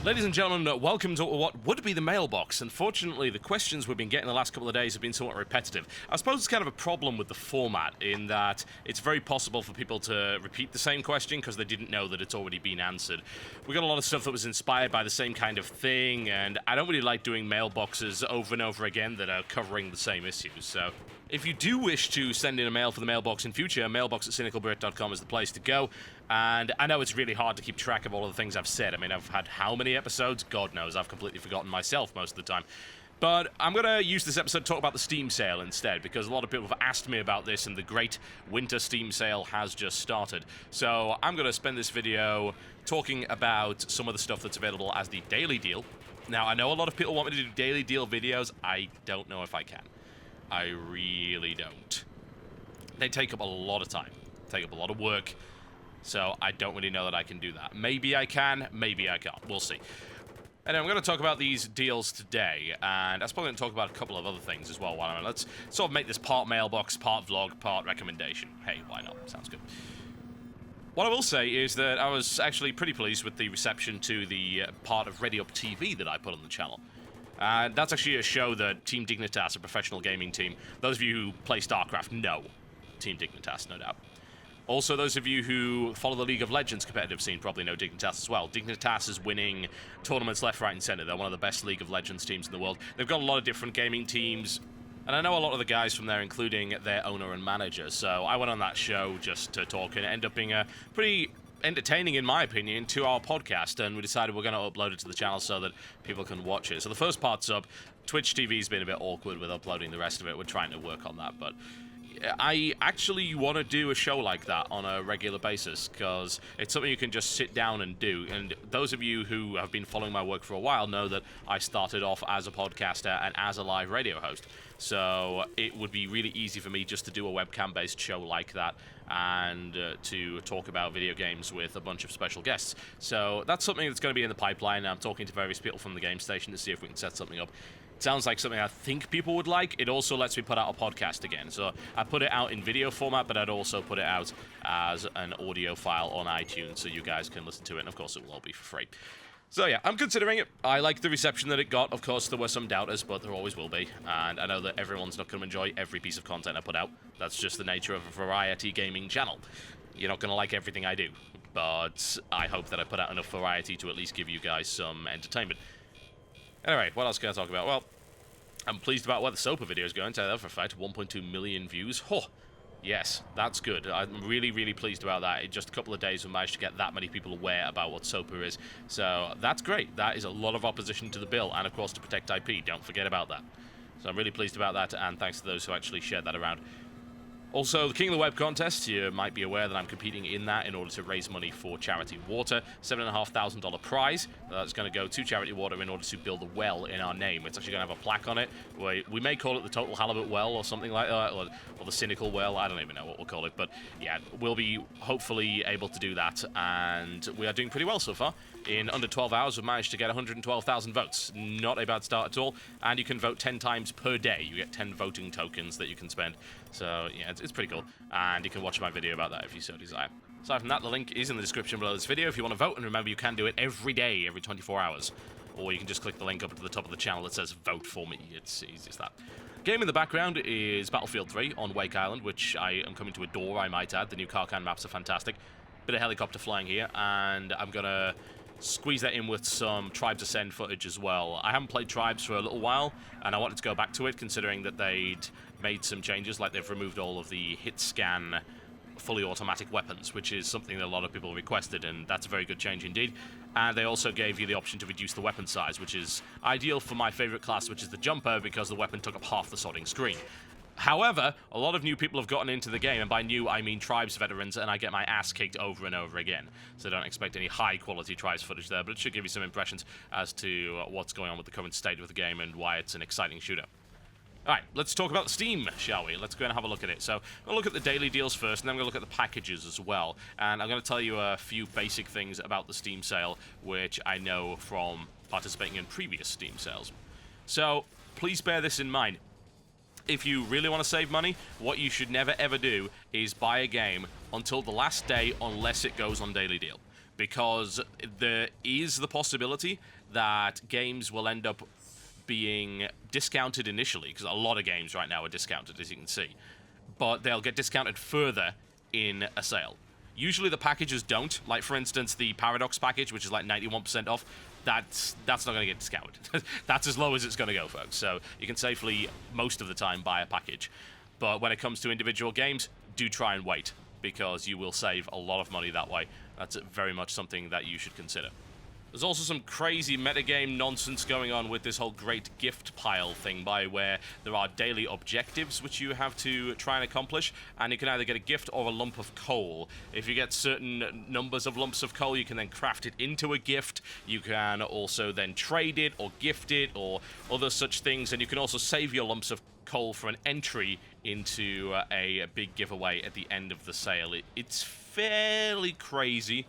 Ladies and gentlemen, welcome to what would be the mailbox. Unfortunately, the questions we've been getting the last couple of days have been somewhat repetitive. I suppose it's kind of a problem with the format in that it's very possible for people to repeat the same question because they didn't know that it's already been answered. We got a lot of stuff that was inspired by the same kind of thing, and I don't really like doing mailboxes over and over again that are covering the same issues. So if you do wish to send in a mail for the mailbox in future, mailbox@cynicalbrit.com is the place to go. And I know it's really hard to keep track of all of the things I've said. I mean, I've had how many episodes? God knows, I've completely forgotten myself most of the time. But I'm going to use this episode to talk about the Steam sale instead, because a lot of people have asked me about this, and the great winter Steam sale has just started. So I'm going to spend this video talking about some of the stuff that's available as the daily deal. Now, I know a lot of people want me to do daily deal videos. I don't know if I can. I really don't. They take up a lot of time, take up a lot of work, so I don't really know that I can do that. Maybe I can, maybe I can't. We'll see. And I'm going to talk about these deals today, and I'm probably going to talk about a couple of other things as well. Let's sort of make this part mailbox, part vlog, part recommendation. Hey, why not? Sounds good. What I will say is that I was actually pretty pleased with the reception to the part of Ready Up TV that I put on the channel. That's actually a show that Team Dignitas, a professional gaming team, those of you who play StarCraft know Team Dignitas, no doubt. Also, those of you who follow the League of Legends competitive scene probably know Dignitas as well. Dignitas is winning tournaments left, right, and center. They're one of the best League of Legends teams in the world. They've got a lot of different gaming teams, and I know a lot of the guys from there, including their owner and manager. So I went on that show just to talk, and it ended up being a pretty entertaining, in my opinion, 2-hour podcast, and we decided we're going to upload it to the channel so that people can watch it. So the first part's up. Twitch TV's been a bit awkward with uploading the rest of it. We're trying to work on that, but I actually want to do a show like that on a regular basis because it's something you can just sit down and do. And those of you who have been following my work for a while know that I started off as a podcaster and as a live radio host. So it would be really easy for me just to do a webcam-based show like that and to talk about video games with a bunch of special guests. So that's something that's going to be in the pipeline. I'm talking to various people from the game station to see if we can set something up. Sounds like something I think people would like. It also lets me put out a podcast again. So I put it out in video format, but I'd also put it out as an audio file on iTunes so you guys can listen to it. And of course, it will all be for free. So yeah, I'm considering it. I like the reception that it got. Of course, there were some doubters, but there always will be. And I know that everyone's not going to enjoy every piece of content I put out. That's just the nature of a variety gaming channel. You're not going to like everything I do. But I hope that I put out enough variety to at least give you guys some entertainment. Anyway, what else can I talk about? Well, I'm pleased about where the Soper video is going. Tell you that for a fact, 1.2 million views. Oh, yes, that's good. I'm really, really pleased about that. In just a couple of days, we managed to get that many people aware about what Soper is. So that's great. That is a lot of opposition to the bill, and of course to protect IP. Don't forget about that. So I'm really pleased about that, and thanks to those who actually shared that around. Also, the King of the Web contest, you might be aware that I'm competing in that in order to raise money for Charity Water. $7,500 prize. That's going to go to Charity Water in order to build a well in our name. It's actually going to have a plaque on it. We may call it the Total Halibut Well or something like that, or the Cynical Well. I don't even know what we'll call it. But yeah, we'll be hopefully able to do that, and we are doing pretty well so far. In under 12 hours, we've managed to get 112,000 votes. Not a bad start at all. And you can vote 10 times per day. You get 10 voting tokens that you can spend. So, yeah, it's pretty cool. And you can watch my video about that if you so desire. Aside from that, the link is in the description below this video if you want to vote. And remember, you can do it every day, every 24 hours. Or you can just click the link up to the top of the channel that says vote for me. It's easy as that. Game in the background is Battlefield 3 on Wake Island, which I am coming to adore, I might add. The new Karkan maps are fantastic. Bit of helicopter flying here, and I'm going to squeeze that in with some Tribes Ascend footage as well. I haven't played Tribes for a little while, and I wanted to go back to it, considering that they'd made some changes, like they've removed all of the hit scan fully automatic weapons, which is something that a lot of people requested, and that's a very good change indeed. And they also gave you the option to reduce the weapon size, which is ideal for my favorite class, which is the jumper, because the weapon took up half the sodding screen. However, a lot of new people have gotten into the game, and by new, I mean Tribes veterans, and I get my ass kicked over and over again. So don't expect any high-quality Tribes footage there, but it should give you some impressions as to what's going on with the current state of the game and why it's an exciting shooter. Alright, let's talk about Steam, shall we? Let's go and have a look at it. So, I'm going to look at the daily deals first, and then I'm going to look at the packages as well. And I'm going to tell you a few basic things about the Steam sale, which I know from participating in previous Steam sales. So, please bear this in mind. If you really want to save money, what you should never ever do is buy a game until the last day unless it goes on daily deal. because there is the possibility that games will end up being discounted initially, because a lot of games right now are discounted, as you can see, but they'll get discounted further in a sale. Usually the packages don't. Like, for instance, the Paradox package, which is like 91% off, that's not going to get discounted. That's as low as it's going to go, folks. So you can safely, most of the time, buy a package. But when it comes to individual games, do try and wait, because you will save a lot of money that way. That's very much something that you should consider. There's also some crazy metagame nonsense going on with this whole great gift pile thing, by where there are daily objectives which you have to try and accomplish, and you can either get a gift or a lump of coal. If you get certain numbers of lumps of coal, you can then craft it into a gift. You can also then trade it or gift it or other such things, and you can also save your lumps of coal for an entry into a big giveaway at the end of the sale. It's fairly crazy.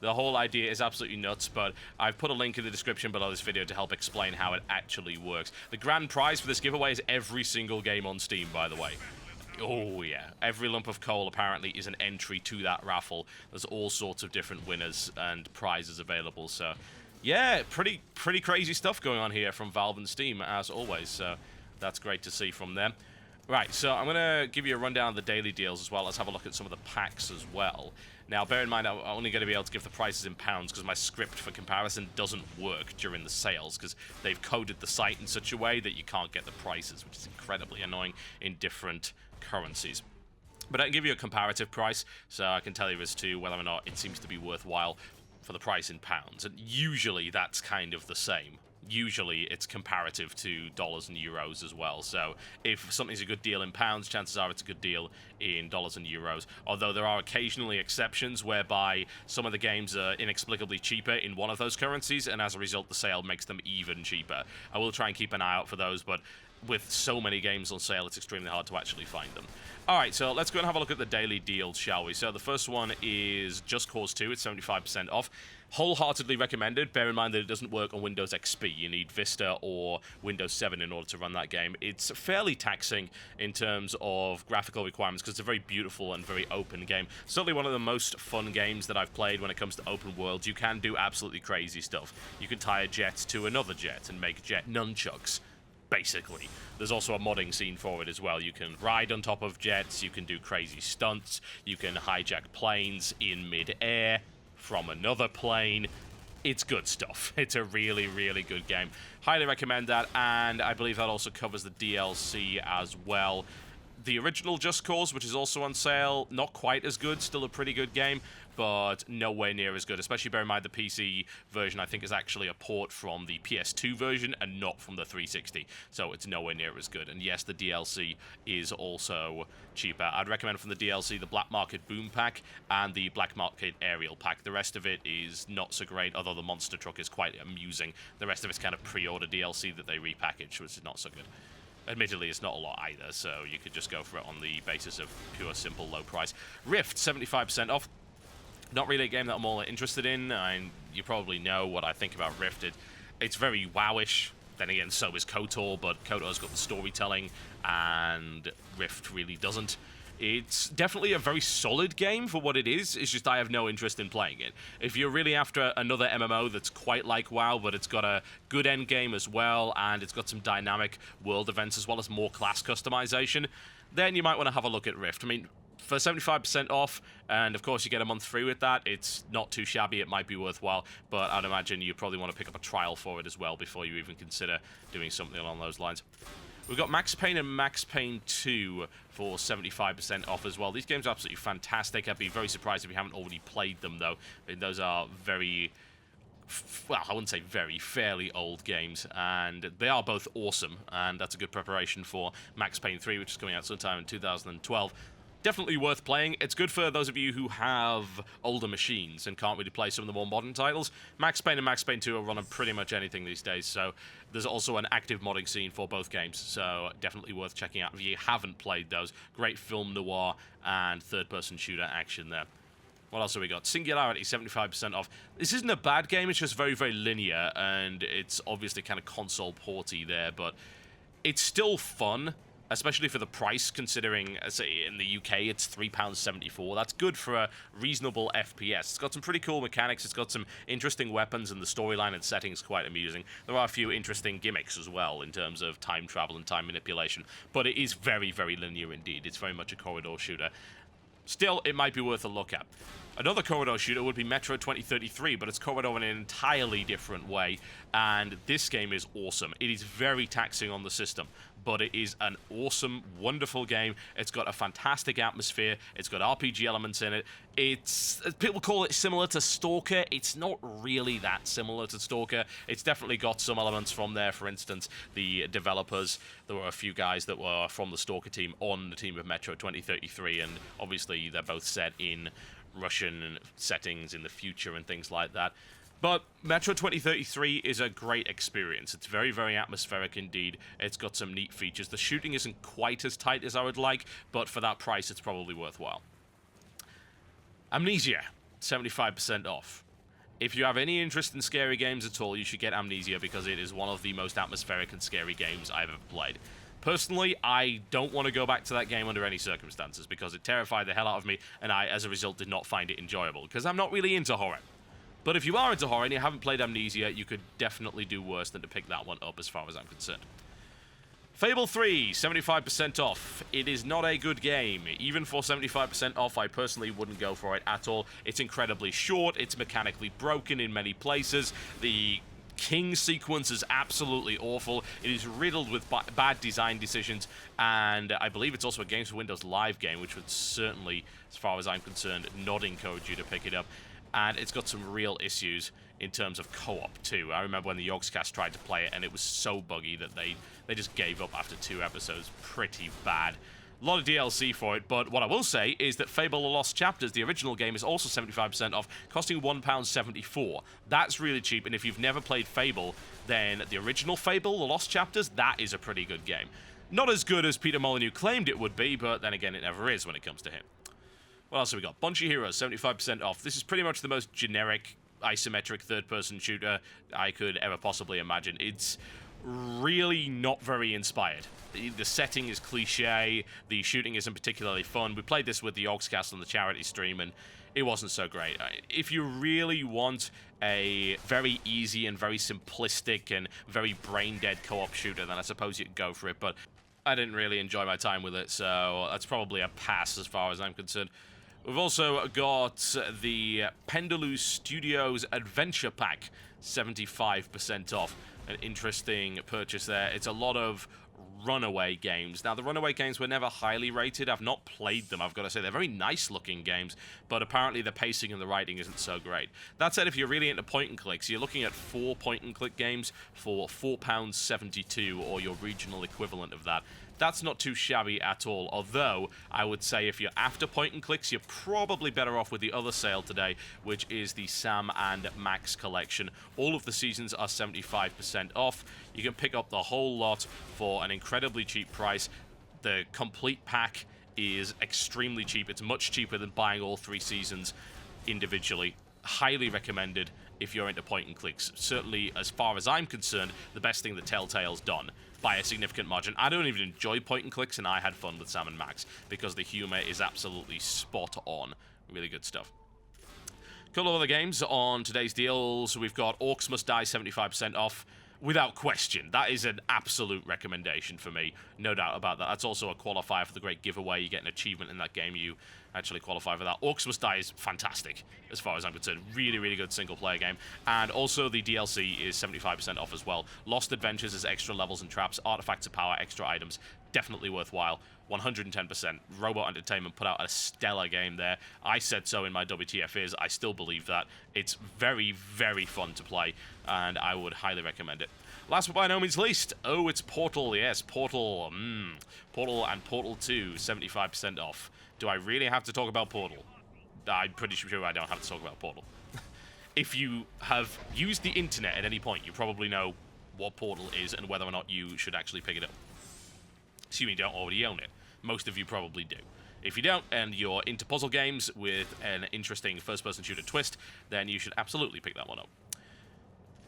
The whole idea is absolutely nuts, but I've put a link in the description below this video to help explain how it actually works. The grand prize for this giveaway is every single game on Steam, by the way. Oh, yeah. Every lump of coal, apparently, is an entry to that raffle. There's all sorts of different winners and prizes available, so... yeah, pretty crazy stuff going on here from Valve and Steam, as always, so that's great to see from them. Right, so I'm going to give you a rundown of the daily deals as well. Let's have a look at some of the packs as well. Now, bear in mind, I'm only going to be able to give the prices in pounds because my script for comparison doesn't work during the sales, because they've coded the site in such a way that you can't get the prices, which is incredibly annoying in different currencies. But I can give you a comparative price, so I can tell you as to whether or not it seems to be worthwhile for the price in pounds. And usually that's kind of the same. Usually it's comparative to dollars and euros as well. So if something's a good deal in pounds, chances are it's a good deal in dollars and euros. Although there are occasionally exceptions whereby some of the games are inexplicably cheaper in one of those currencies, and as a result the sale makes them even cheaper. I will try and keep an eye out for those, but with so many games on sale, it's extremely hard to actually find them. Alright, so let's go and have a look at the daily deals, shall we? So the first one is Just Cause 2, it's 75% off. Wholeheartedly recommended. Bear in mind that it doesn't work on Windows XP. You need Vista or Windows 7 in order to run that game. It's fairly taxing in terms of graphical requirements because it's a very beautiful and very open game. Certainly one of the most fun games that I've played when it comes to open worlds. You can do absolutely crazy stuff. You can tie a jet to another jet and make jet nunchucks, basically. There's also a modding scene for it as well. You can ride on top of jets, you can do crazy stunts, you can hijack planes in mid-air from another plane. It's good stuff. It's a really, really good game. Highly recommend that, and I believe that also covers the DLC as well. The original Just Cause, which is also on sale, not quite as good, still a pretty good game, but nowhere near as good. Especially bear in mind the PC version, I think, is actually a port from the PS2 version and not from the 360, so it's nowhere near as good. And yes, the DLC is also cheaper. I'd recommend from the DLC the Black Market Boom Pack and the Black Market Aerial Pack. The rest of it is not so great, although the monster truck is quite amusing. The rest of it's kind of pre-order DLC that they repackaged, which is not so good. Admittedly, it's not a lot either, so you could just go for it on the basis of pure, simple, low price. Rift, 75% off. Not really a game that I'm all interested in. You probably know what I think about Rift. It's very WoW-ish. Then again, so is KOTOR, but KOTOR's got the storytelling, and Rift really doesn't. It's definitely a very solid game for what it is. It's just I have no interest in playing it. If you're really after another MMO that's quite like WoW, but it's got a good end game as well, and it's got some dynamic world events as well as more class customization, then you might want to have a look at Rift. I mean, for 75% off, and of course you get a month free with that, it's not too shabby, it might be worthwhile, but I'd imagine you probably want to pick up a trial for it as well before you even consider doing something along those lines. We've got Max Payne and Max Payne 2 for 75% off as well. These games are absolutely fantastic. I'd be very surprised if you haven't already played them, though. I mean, those are very, well, I wouldn't say very, fairly old games, and they are both awesome, and that's a good preparation for Max Payne 3, which is coming out sometime in 2012. Definitely worth playing. It's good for those of you who have older machines and can't really play some of the more modern titles. Max Payne and Max Payne 2 are running pretty much anything these days, so there's also an active modding scene for both games, so definitely worth checking out if you haven't played those. Great film noir and third-person shooter action there. What else have we got? Singularity, 75% off. This isn't a bad game, it's just very, very linear, and it's obviously kind of console porty there, but it's still fun. especially for the price, considering, say, in the UK it's £3.74. That's good for a reasonable FPS. It's got some pretty cool mechanics, it's got some interesting weapons, and the storyline and settings quite amusing. There are a few interesting gimmicks as well in terms of time travel and time manipulation, but it is very, very linear indeed. It's very much a corridor shooter. Still, it might be worth a look at. Another corridor shooter would be Metro 2033, but it's corridor in an entirely different way, and this game is awesome. It is very taxing on the system, but it is an awesome, wonderful game. It's got a fantastic atmosphere. It's got RPG elements in it. It's, people call it similar to Stalker. It's not really that similar to Stalker. It's definitely got some elements from there. For instance, the developers, there were a few guys that were from the Stalker team on the team of Metro 2033, and obviously they're both set in Russian settings in the future and things like that. But Metro 2033 is a great experience. It's very, very atmospheric indeed. It's got some neat features. The shooting isn't quite as tight as I would like, but for that price, it's probably worthwhile. Amnesia, 75% off. If you have any interest in scary games at all, you should get Amnesia because it is one of the most atmospheric and scary games I've ever played. Personally, I don't want to go back to that game under any circumstances because it terrified the hell out of me, and I, as a result, did not find it enjoyable because I'm not really into horror. But if you are into horror and you haven't played Amnesia, you could definitely do worse than to pick that one up as far as I'm concerned. Fable 3, 75% off. It is not a good game. Even for 75% off, I personally wouldn't go for it at all. It's incredibly short, it's mechanically broken in many places, the King sequence is absolutely awful. It is riddled with bad design decisions, and I believe it's also a Games for Windows Live game, which would certainly, as far as I'm concerned, not encourage you to pick it up. And it's got some real issues in terms of co-op too. I remember when the Yogscast tried to play it, and it was so buggy that they just gave up after 2 episodes. Pretty bad. A lot of DLC for it, but what I will say is that Fable The Lost Chapters, the original game, is also 75% off, costing £1.74. That's really cheap, and if you've never played Fable, then the original Fable, The Lost Chapters, that is a pretty good game. Not as good as Peter Molyneux claimed it would be, but then again, it never is when it comes to him. What else have we got? Bunch of Heroes, 75% off. This is pretty much the most generic isometric third-person shooter I could ever possibly imagine. It's really not very inspired. The setting is cliche, the shooting isn't particularly fun. We played this with the Yogscast on the charity stream, and it wasn't so great. If you really want a very easy and very simplistic and very brain-dead co-op shooter, then I suppose you could go for it, but I didn't really enjoy my time with it, so that's probably a pass as far as I'm concerned. We've also got the Pendulous Studios Adventure Pack, 75% off. An interesting purchase there. It's a lot of Runaway games. Now, the Runaway games were never highly rated. I've not played them, I've got to say. They're very nice-looking games, but apparently the pacing and the writing isn't so great. That said, if you're really into point-and-clicks, you're looking at 4 point-and-click games for £4.72, or your regional equivalent of that. That's not too shabby at all, although I would say if you're after point-and-clicks, you're probably better off with the other sale today, which is the Sam and Max collection. All of the seasons are 75% off. You can pick up the whole lot for an incredibly cheap price. The complete pack is extremely cheap. It's much cheaper than buying all 3 seasons individually. Highly recommended if you're into point-and-clicks. Certainly, as far as I'm concerned, the best thing that Telltale's done by a significant margin. I don't even enjoy point-and-clicks, and I had fun with Sam and Max because the humor is absolutely spot on. Really good stuff. A couple of other games on today's deals. We've got Orcs Must Die, 75% off. Without question, that is an absolute recommendation for me. No doubt about that. That's also a qualifier for the great giveaway. You get an achievement in that game. You actually qualify for that. Orcs Must Die is fantastic, as far as I'm concerned. Really, really good single-player game. And also the DLC is 75% off as well. Lost Adventures is extra levels and traps, artifacts of power, extra items. Definitely worthwhile. 110%. Robot Entertainment put out a stellar game there. I said so in my WTF is. I still believe that. It's very, very fun to play, and I would highly recommend it. Last but by no means least, oh, it's Portal. Yes, Portal. Portal and Portal 2, 75% off. Do I really have to talk about Portal? I'm pretty sure I don't have to talk about Portal. If you have used the internet at any point, you probably know what Portal is and whether or not you should actually pick it up. Assuming you don't already own it. Most of you probably do. If you don't, and you're into puzzle games with an interesting first-person shooter twist, then you should absolutely pick that one up.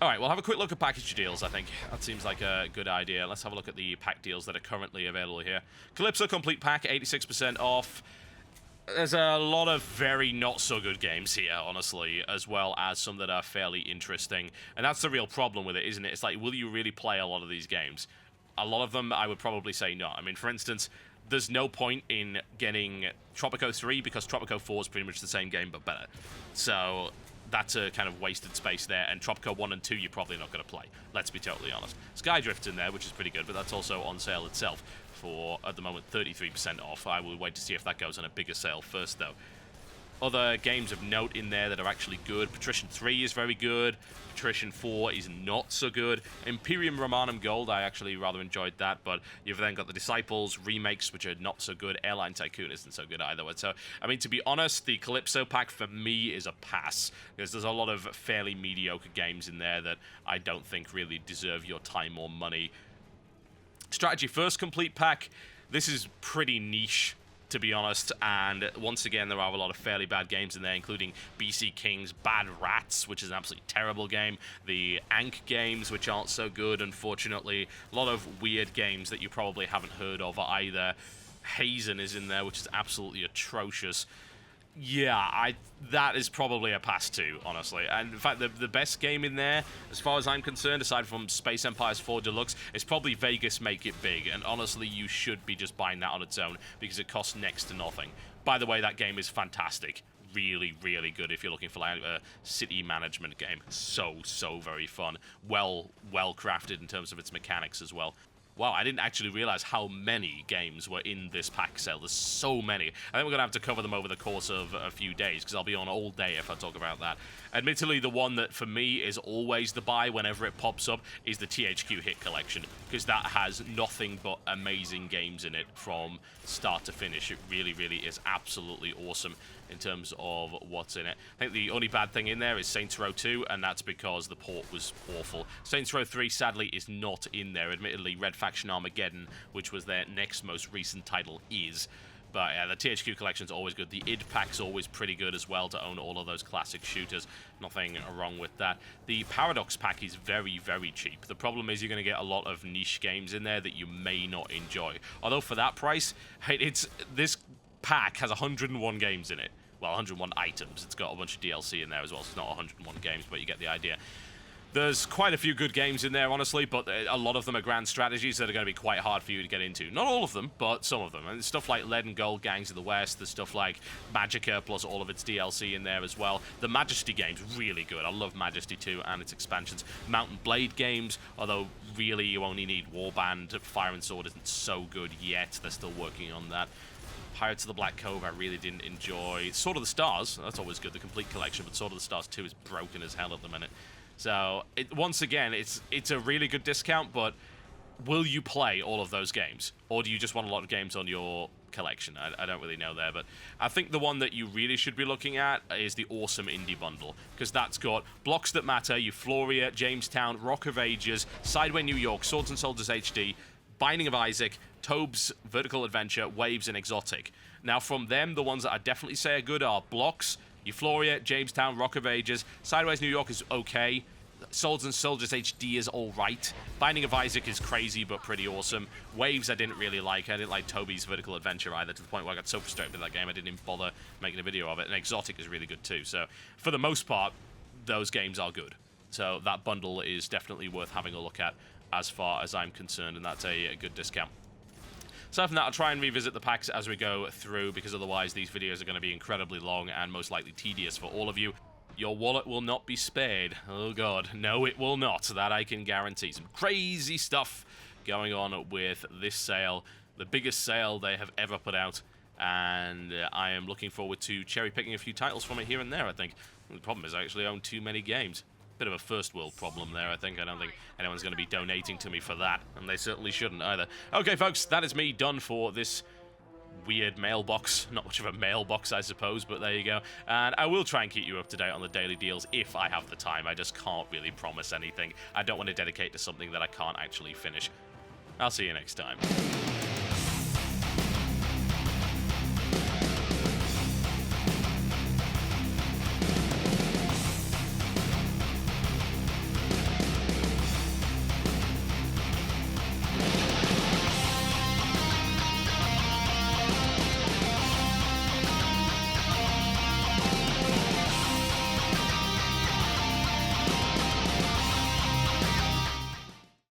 All right, we'll have a quick look at package deals, I think. That seems like a good idea. Let's have a look at the pack deals that are currently available here. Calypso Complete Pack, 86% off. There's a lot of very not-so-good games here, honestly, as well as some that are fairly interesting. And that's the real problem with it, isn't it? It's like, will you really play a lot of these games? A lot of them, I would probably say no. I mean, for instance, there's no point in getting Tropico 3 because Tropico 4 is pretty much the same game, but better. So that's a kind of wasted space there, and Tropico 1 and 2 you're probably not going to play, let's be totally honest. Skydrift's in there, which is pretty good, but that's also on sale itself for, at the moment, 33% off. I will wait to see if that goes on a bigger sale first, though. Other games of note in there that are actually good. Patrician 3 is very good. Patrician 4 is not so good. Imperium Romanum Gold, I actually rather enjoyed that, but you've then got the Disciples remakes, which are not so good. Airline Tycoon isn't so good either. So, I mean, to be honest, the Calypso pack for me is a pass, because there's a lot of fairly mediocre games in there that I don't think really deserve your time or money. Strategy First Complete Pack, this is pretty niche, to be honest, and once again there are a lot of fairly bad games in there, including BC King's Bad Rats, which is an absolutely terrible game, the Ankh games, which aren't so good, unfortunately, a lot of weird games that you probably haven't heard of either. Hazen is in there, which is absolutely atrocious. Yeah, that is probably a pass too, honestly. And in fact, the best game in there, as far as I'm concerned, aside from Space Empires 4 Deluxe, is probably Vegas Make It Big. And honestly, you should be just buying that on its own because it costs next to nothing. By the way, that game is fantastic. Really, really good if you're looking for like a city management game. So very fun. Well crafted in terms of its mechanics as well. Wow, I didn't actually realize how many games were in this pack sale. There's so many. I think we're going to have to cover them over the course of a few days, because I'll be on all day if I talk about that. Admittedly, the one that for me is always the buy whenever it pops up is the THQ Hit Collection, because that has nothing but amazing games in it from start to finish. It really, really is absolutely awesome in terms of what's in it. I think the only bad thing in there is Saints Row 2, and that's because the port was awful. Saints Row 3, sadly, is not in there. Admittedly, Red Faction Armageddon, which was their next most recent title, is. But yeah, the THQ Collection's always good. The id Pack's always pretty good as well to own all of those classic shooters. Nothing wrong with that. The Paradox Pack is very, very cheap. The problem is you're going to get a lot of niche games in there that you may not enjoy. Although for that price, this pack has 101 games in it. Well, 101 items. It's got a bunch of DLC in there as well, so it's not 101 games, but you get the idea. There's quite a few good games in there, honestly, but a lot of them are grand strategies that are going to be quite hard for you to get into. Not all of them, but some of them. And stuff like Lead and Gold Gangs of the West, there's stuff like Magicka plus all of its DLC in there as well. The Majesty game's really good. I love Majesty 2 and its expansions. Mountain Blade games, although really you only need Warband. Fire and Sword isn't so good yet. They're still working on that. Pirates of the Black Cove I really didn't enjoy. Sword of the Stars, that's always good, the complete collection, but Sword of the Stars 2 is broken as hell at the minute. So, once again, it's a really good discount, but will you play all of those games? Or do you just want a lot of games on your collection? I don't really know there, but I think the one that you really should be looking at is the awesome Indie Bundle, because that's got Blocks That Matter, Euphoria, Jamestown, Rock of Ages, Sideway New York, Swords and Soldiers HD, Binding of Isaac, Tobe's Vertical Adventure, Waves, and Exotic. Now, from them, the ones that I definitely say are good are Blocks, Euphoria, Jamestown, Rock of Ages. Sideways New York is okay. Swords and Soldiers HD is alright. Binding of Isaac is crazy but pretty awesome. Waves I didn't really like. I didn't like Toby's Vertical Adventure either, to the point where I got so frustrated with that game I didn't even bother making a video of it. And Exotic is really good too. So, for the most part, those games are good. So, that bundle is definitely worth having a look at as far as I'm concerned, and that's a good discount. Aside from that, I'll try and revisit the packs as we go through, because otherwise these videos are going to be incredibly long and most likely tedious for all of you. Your wallet will not be spared. Oh god, no it will not. That I can guarantee. Some crazy stuff going on with this sale. The biggest sale they have ever put out, and I am looking forward to cherry-picking a few titles from it here and there, I think. The problem is I actually own too many games. Bit of a first world problem there, I think. I don't think anyone's going to be donating to me for that, and they certainly shouldn't either. Okay, folks, that is me done for this weird mailbox. Not much of a mailbox, I suppose, but there you go. And I will try and keep you up to date on the daily deals if I have the time. I just can't really promise anything. I don't want to dedicate to something that I can't actually finish. I'll see you next time.